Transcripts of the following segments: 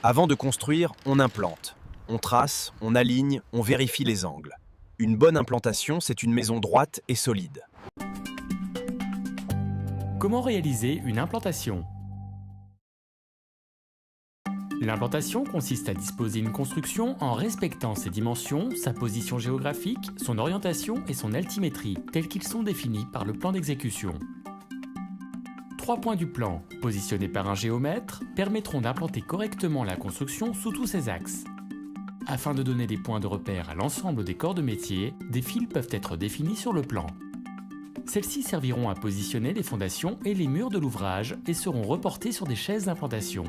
Avant de construire, on implante. On trace, on aligne, on vérifie les angles. Une bonne implantation, c'est une maison droite et solide. Comment réaliser une implantation? L'implantation consiste à disposer une construction en respectant ses dimensions, sa position géographique, son orientation et son altimétrie, tels qu'ils sont définis par le plan d'exécution. 3 points du plan, positionnés par un géomètre, permettront d'implanter correctement la construction sous tous ses axes. Afin de donner des points de repère à l'ensemble des corps de métier, des fils peuvent être définis sur le plan. Celles-ci serviront à positionner les fondations et les murs de l'ouvrage et seront reportées sur des chaises d'implantation.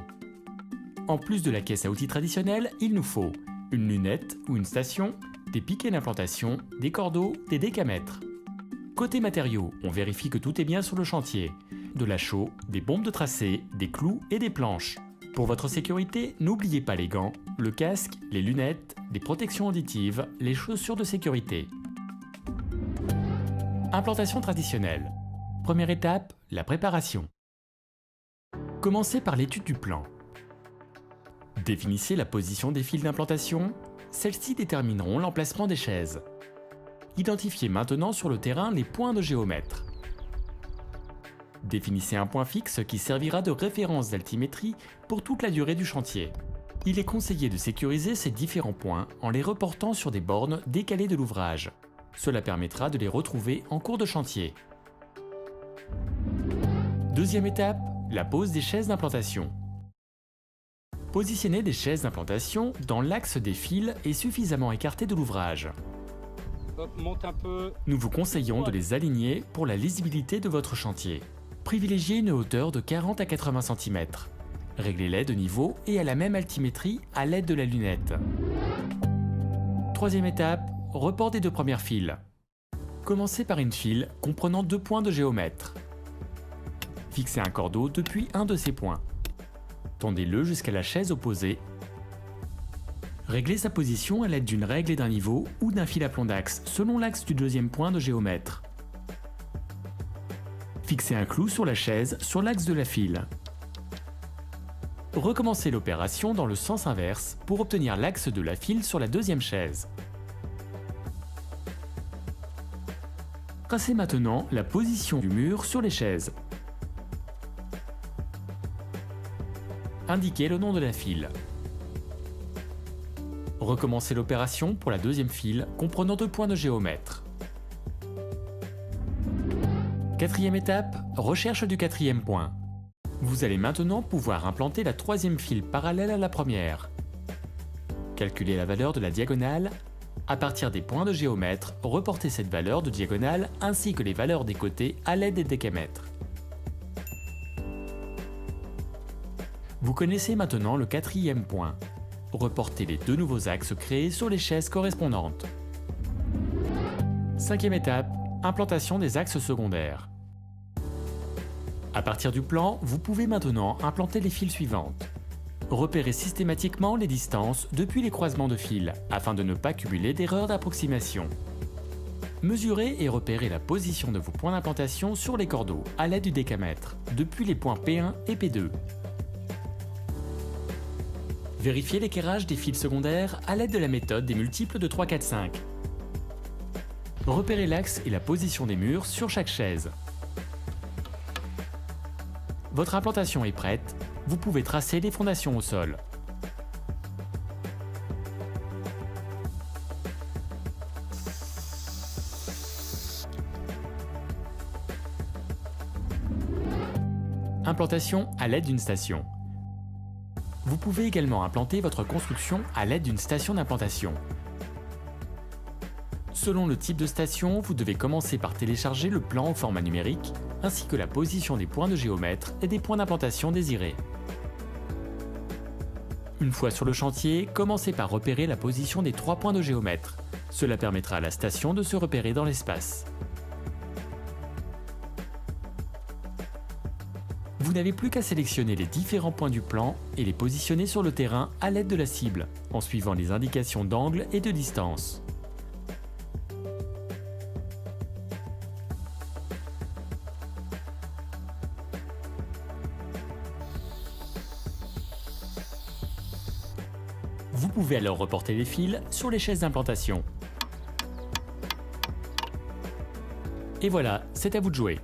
En plus de la caisse à outils traditionnelle, il nous faut une lunette ou une station, des piquets d'implantation, des cordeaux, des décamètres. Côté matériaux, on vérifie que tout est bien sur le chantier. De la chaux, des bombes de tracé, des clous et des planches. Pour votre sécurité, n'oubliez pas les gants, le casque, les lunettes, les protections auditives, les chaussures de sécurité. Implantation traditionnelle. Première étape, la préparation. Commencez par l'étude du plan. Définissez la position des fils d'implantation. Celles-ci détermineront l'emplacement des chaises. Identifiez maintenant sur le terrain les points de géomètre. Définissez un point fixe qui servira de référence d'altimétrie pour toute la durée du chantier. Il est conseillé de sécuriser ces différents points en les reportant sur des bornes décalées de l'ouvrage. Cela permettra de les retrouver en cours de chantier. Deuxième étape, la pose des chaises d'implantation. Positionnez des chaises d'implantation dans l'axe des fils et suffisamment écartés de l'ouvrage. Monte un peu. Nous vous conseillons de les aligner pour la lisibilité de votre chantier. Privilégiez une hauteur de 40 à 80 cm. Réglez-les de niveau et à la même altimétrie à l'aide de la lunette. Troisième étape, report des 2 premières files. Commencez par une file comprenant 2 points de géomètre. Fixez un cordeau depuis un de ces points. Tendez-le jusqu'à la chaise opposée. Réglez sa position à l'aide d'une règle et d'un niveau ou d'un fil à plomb d'axe selon l'axe du 2e point de géomètre. Fixez un clou sur la chaise sur l'axe de la file. Recommencez l'opération dans le sens inverse pour obtenir l'axe de la file sur la 2e chaise. Tracez maintenant la position du mur sur les chaises. Indiquez le nom de la file. Recommencez l'opération pour la 2e file comprenant 2 points de géomètre. Quatrième étape, recherche du 4e point. Vous allez maintenant pouvoir implanter la 3e file parallèle à la première. Calculez la valeur de la diagonale. À partir des points de géomètre, reportez cette valeur de diagonale ainsi que les valeurs des côtés à l'aide des décamètres. Vous connaissez maintenant le 4e point. Reportez les 2 nouveaux axes créés sur les chaises correspondantes. 5e étape, implantation des axes secondaires. À partir du plan, vous pouvez maintenant implanter les files suivantes. Repérez systématiquement les distances depuis les croisements de fils, afin de ne pas cumuler d'erreurs d'approximation. Mesurez et repérez la position de vos points d'implantation sur les cordeaux, à l'aide du décamètre, depuis les points P1 et P2. Vérifiez l'équerrage des fils secondaires à l'aide de la méthode des multiples de 3, 4, 5. Repérez l'axe et la position des murs sur chaque chaise. Votre implantation est prête, vous pouvez tracer les fondations au sol. Implantation à l'aide d'une station. Vous pouvez également implanter votre construction à l'aide d'une station d'implantation. Selon le type de station, vous devez commencer par télécharger le plan au format numérique, ainsi que la position des points de géomètre et des points d'implantation désirés. Une fois sur le chantier, commencez par repérer la position des 3 points de géomètre. Cela permettra à la station de se repérer dans l'espace. Vous n'avez plus qu'à sélectionner les différents points du plan et les positionner sur le terrain à l'aide de la cible, en suivant les indications d'angle et de distance. Vous pouvez alors reporter les fils sur les chaises d'implantation. Et voilà, c'est à vous de jouer.